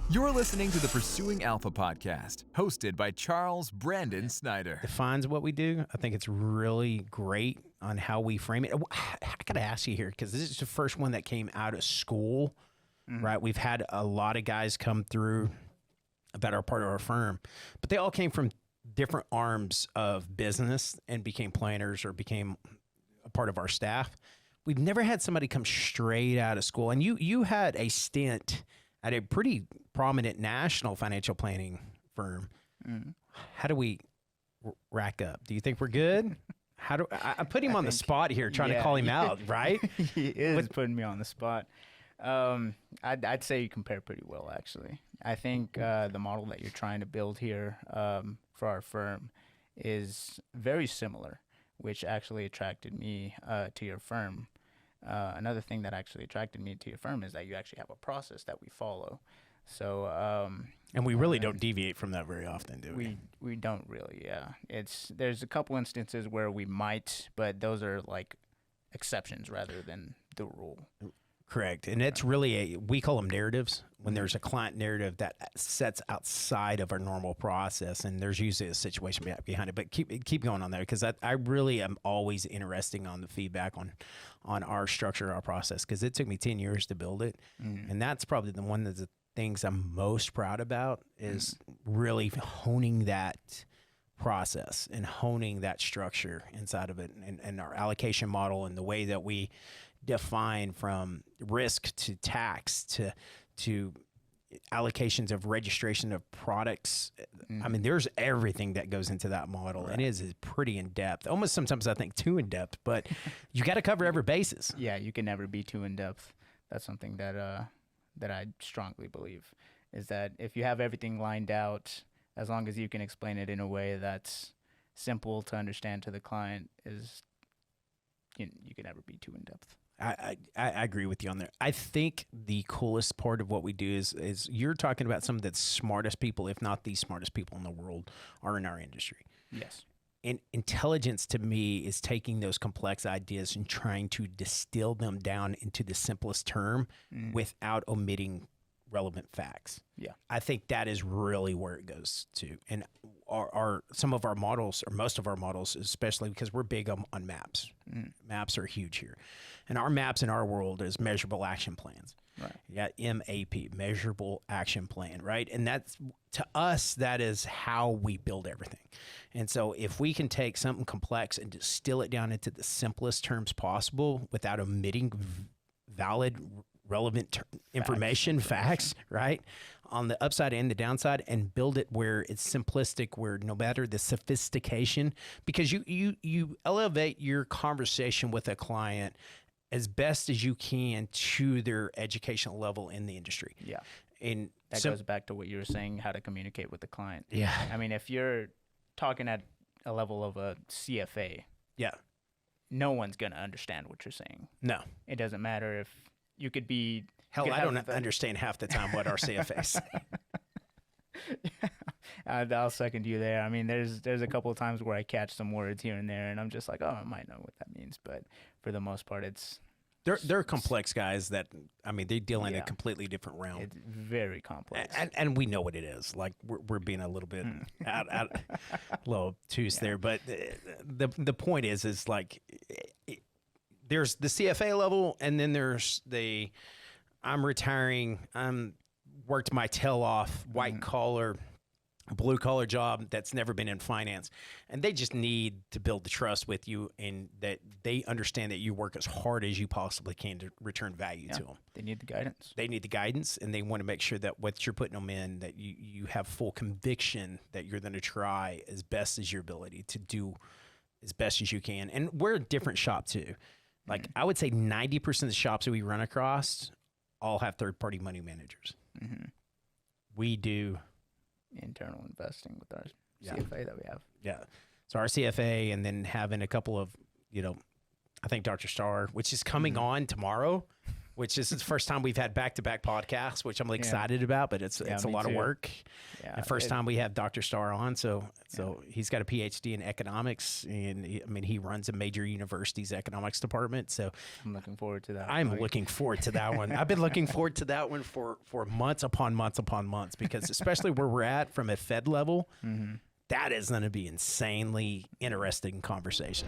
You're listening to the Pursuing Alpha podcast, hosted by Charles Brandon Snyder. Defines what we do. I think it's really great on how we frame it. I got to ask you here, because this is the first one that came out of school, right? We've had a lot of guys come through that are part of our firm, but they all came from different arms of business and became planners or became a part of our staff. We've never had somebody come straight out of school. And you had a stint at a pretty prominent national financial planning firm. How do we rack up? Do you think we're good? How do I put him on the spot here, trying to call him out, right? He is putting me on the spot. I'd say you compare pretty well, actually. I think the model that you're trying to build here for our firm is very similar, which actually attracted me to your firm. Another thing that actually attracted me to your firm is that you actually have a process that we follow. So, and we really don't deviate from that very often, do we? We don't really, yeah. There's a couple instances where we might, but those are like exceptions rather than the rule. Correct. And it's really we call them narratives, when there's a client narrative that sets outside of our normal process, and there's usually a situation behind it. But keep going on there, because I really am always interested on the feedback on our structure, our process, because it took me 10 years to build it. And that's probably the one of the things I'm most proud about, is really honing that process and honing that structure inside of it, and our allocation model, and the way that we define from risk to tax to allocations of registration of products. I mean, there's everything that goes into that model, and it is pretty in depth. Almost sometimes I think too in depth, but you got to cover every basis. Yeah, you can never be too in depth. That's something that I strongly believe, is that if you have everything lined out, as long as you can explain it in a way that's simple to understand to the client, you can never be too in depth. I agree with you on there. I think the coolest part of what we do is you're talking about some of the smartest people, if not the smartest people in the world, are in our industry. Yes. And intelligence to me is taking those complex ideas and trying to distill them down into the simplest term without omitting relevant facts. Yeah. I think that is really where it goes to. And some of our models, or most of our models, especially because we're big on maps. Maps are huge here. And our maps in our world is measurable action plans. Right. You got MAP, measurable action plan, right? And that's, to us, that is how we build everything. And so if we can take something complex and distill it down into the simplest terms possible without omitting valid, relevant information, facts, right, on the upside and the downside, and build it where it's simplistic, where no matter the sophistication, because you elevate your conversation with a client as best as you can to their educational level in the industry. Yeah. And that goes back to what you were saying, how to communicate with the client. Yeah. I mean, if you're talking at a level of a CFA, no one's going to understand what you're saying. No. It doesn't matter if you could be... Hell, I don't understand half the time what our CFAs say. I'll second you there. I mean, there's a couple of times where I catch some words here and there, and I'm just like, oh, I might know what that means. But for the most part, they're complex guys that, I mean, they deal in a completely different realm. It's very complex. And we know what it is. Like, we're being a little bit out a little obtuse there. But the point is like, there's the CFA level, and then there's I'm retiring, worked my tail off, white collar, blue collar job that's never been in finance. And they just need to build the trust with you, and that they understand that you work as hard as you possibly can to return value to them. They need the guidance. They need the guidance, and they want to make sure that what you're putting them in, that you have full conviction that you're going to try as best as your ability to do as best as you can. And we're a different shop too. Like, I would say 90% of the shops that we run across all have third-party money managers. We do internal investing with our CFA that we have. Yeah. So our CFA, and then having a couple of, I think Dr. Starr, which is coming on tomorrow. which is the first time we've had back-to-back podcasts, which I'm excited about, but it's a lot of work. Yeah, and first time we have Dr. Starr on, so he's got a PhD in economics, and he runs a major university's economics department. So I'm looking forward to that. I'm looking forward to that one. I've been looking forward to that one for months upon months upon months, because especially where we're at from a Fed level, that is going to be insanely interesting conversation.